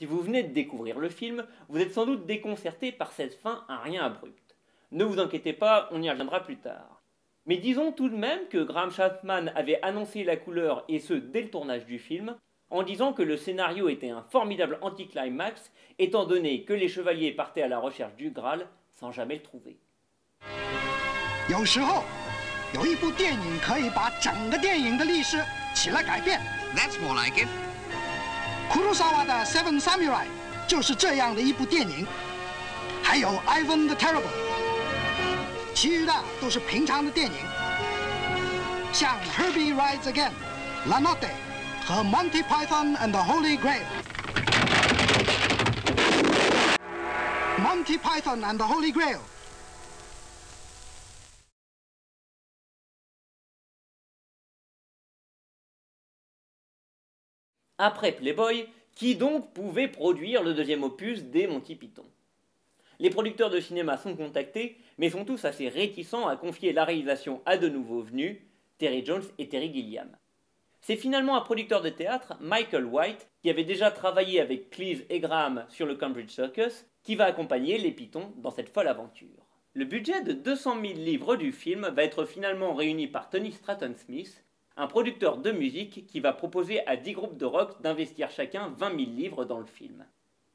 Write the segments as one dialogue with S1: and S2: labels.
S1: Si vous venez de découvrir le film, vous êtes sans doute déconcerté par cette fin à rien abrupte. Ne vous inquiétez pas, on y reviendra plus tard. Mais disons tout de même que Graham Chapman avait annoncé la couleur, et ce dès le tournage du film, en disant que le scénario était un formidable anticlimax, étant donné que les chevaliers partaient à la recherche du Graal sans jamais le trouver.
S2: 有时候，有一部电影可以把整个电影的历史起来改变。That's more like it。Kurosawa 的《Seven Samurai》就是这样的一部电影，还有《Ivan the Terrible》，其余的都是平常的电影，像《Herbie Rides Again》、《La Notte》和《Monty Python and the Holy Grail》。Monty Python and the Holy Grail。
S1: Après Playboy, qui donc pouvait produire le deuxième opus des Monty Python? Les producteurs de cinéma sont contactés, mais sont tous assez réticents à confier la réalisation à de nouveaux venus, Terry Jones et Terry Gilliam. C'est finalement un producteur de théâtre, Michael White, qui avait déjà travaillé avec Cleese et Graham sur le Cambridge Circus, qui va accompagner les Pythons dans cette folle aventure. Le budget de 200 000 livres du film va être finalement réuni par Tony Stratton Smith, un producteur de musique qui va proposer à 10 groupes de rock d'investir chacun 20 000 livres dans le film.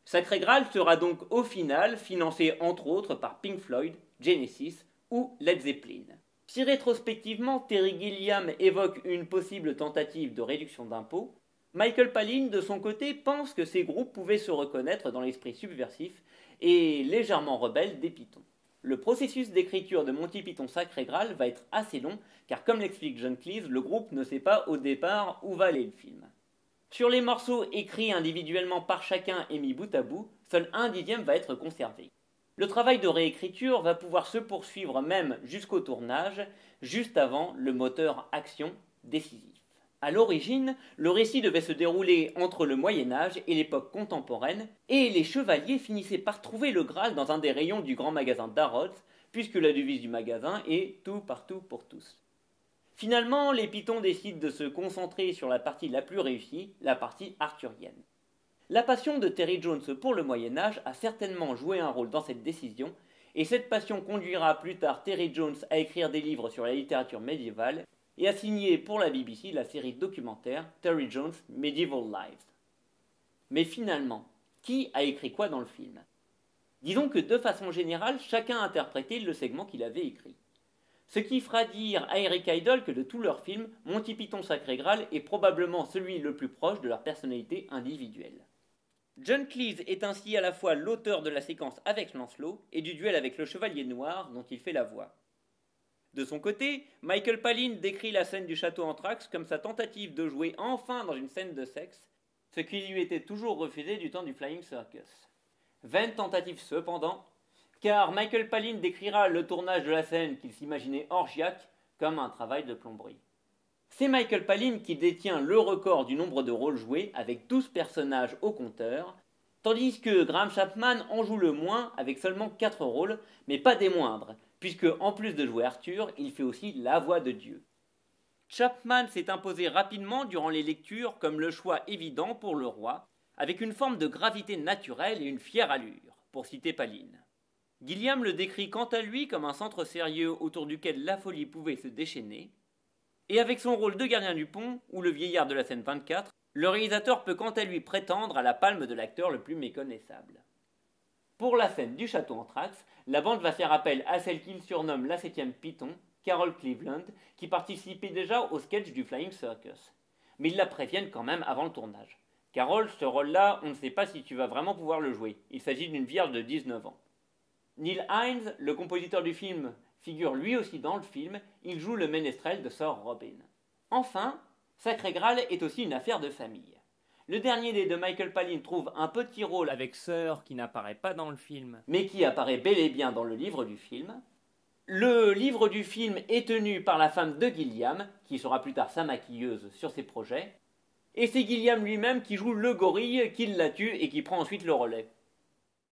S1: Sacré Graal sera donc au final financé entre autres par Pink Floyd, Genesis ou Led Zeppelin. Si rétrospectivement Terry Gilliam évoque une possible tentative de réduction d'impôts, Michael Palin de son côté pense que ces groupes pouvaient se reconnaître dans l'esprit subversif et légèrement rebelle des Pythons. Le processus d'écriture de Monty Python Sacré Graal va être assez long, car comme l'explique John Cleese, le groupe ne sait pas au départ où va aller le film. Sur les morceaux écrits individuellement par chacun et mis bout à bout, seul 1/10 va être conservé. Le travail de réécriture va pouvoir se poursuivre même jusqu'au tournage, juste avant le moteur action décisif. À l'origine, le récit devait se dérouler entre le Moyen-Âge et l'époque contemporaine, et les chevaliers finissaient par trouver le Graal dans un des rayons du grand magasin d'Harrods, puisque la devise du magasin est tout partout pour tous. Finalement, les Pythons décident de se concentrer sur la partie la plus réussie, la partie arthurienne. La passion de Terry Jones pour le Moyen-Âge a certainement joué un rôle dans cette décision, et cette passion conduira plus tard Terry Jones à écrire des livres sur la littérature médiévale, et a signé pour la BBC la série documentaire Terry Jones Medieval Lives. Mais finalement, qui a écrit quoi dans le film? Disons que de façon générale, chacun a interprété le segment qu'il avait écrit. Ce qui fera dire à Eric Idle que de tous leurs films, Monty Python Sacré Graal est probablement celui le plus proche de leur personnalité individuelle. John Cleese est ainsi à la fois l'auteur de la séquence avec Lancelot et du duel avec le Chevalier Noir dont il fait la voix. De son côté, Michael Palin décrit la scène du château Anthrax comme sa tentative de jouer enfin dans une scène de sexe, ce qui lui était toujours refusé du temps du Flying Circus. Vaine tentative cependant, car Michael Palin décrira le tournage de la scène qu'il s'imaginait orgiaque comme un travail de plomberie. C'est Michael Palin qui détient le record du nombre de rôles joués avec 12 personnages au compteur, tandis que Graham Chapman en joue le moins avec seulement 4 rôles, mais pas des moindres, puisque en plus de jouer Arthur, il fait aussi la voix de Dieu. Chapman s'est imposé rapidement durant les lectures comme le choix évident pour le roi, avec une forme de gravité naturelle et une fière allure, pour citer Palin. Gilliam le décrit quant à lui comme un centre sérieux autour duquel la folie pouvait se déchaîner, et avec son rôle de gardien du pont, ou le vieillard de la scène 24, le réalisateur peut quant à lui prétendre à la palme de l'acteur le plus méconnaissable. Pour la scène du château Anthrax, la bande va faire appel à celle qu'il surnomme la 7e Python, Carol Cleveland, qui participait déjà au sketch du Flying Circus. Mais ils la préviennent quand même avant le tournage. Carol, ce rôle-là, on ne sait pas si tu vas vraiment pouvoir le jouer. Il s'agit d'une vierge de 19 ans. Neil Hines, le compositeur du film, figure lui aussi dans le film, il joue le ménestrel de Sir Robin. Enfin, Sacré Graal est aussi une affaire de famille. Le dernier des deux, Michael Palin, trouve un petit rôle avec Sir qui n'apparaît pas dans le film, mais qui apparaît bel et bien dans le livre du film. Le livre du film est tenu par la femme de Gilliam, qui sera plus tard sa maquilleuse sur ses projets, et c'est Gilliam lui-même qui joue le gorille, qui la tue et qui prend ensuite le relais.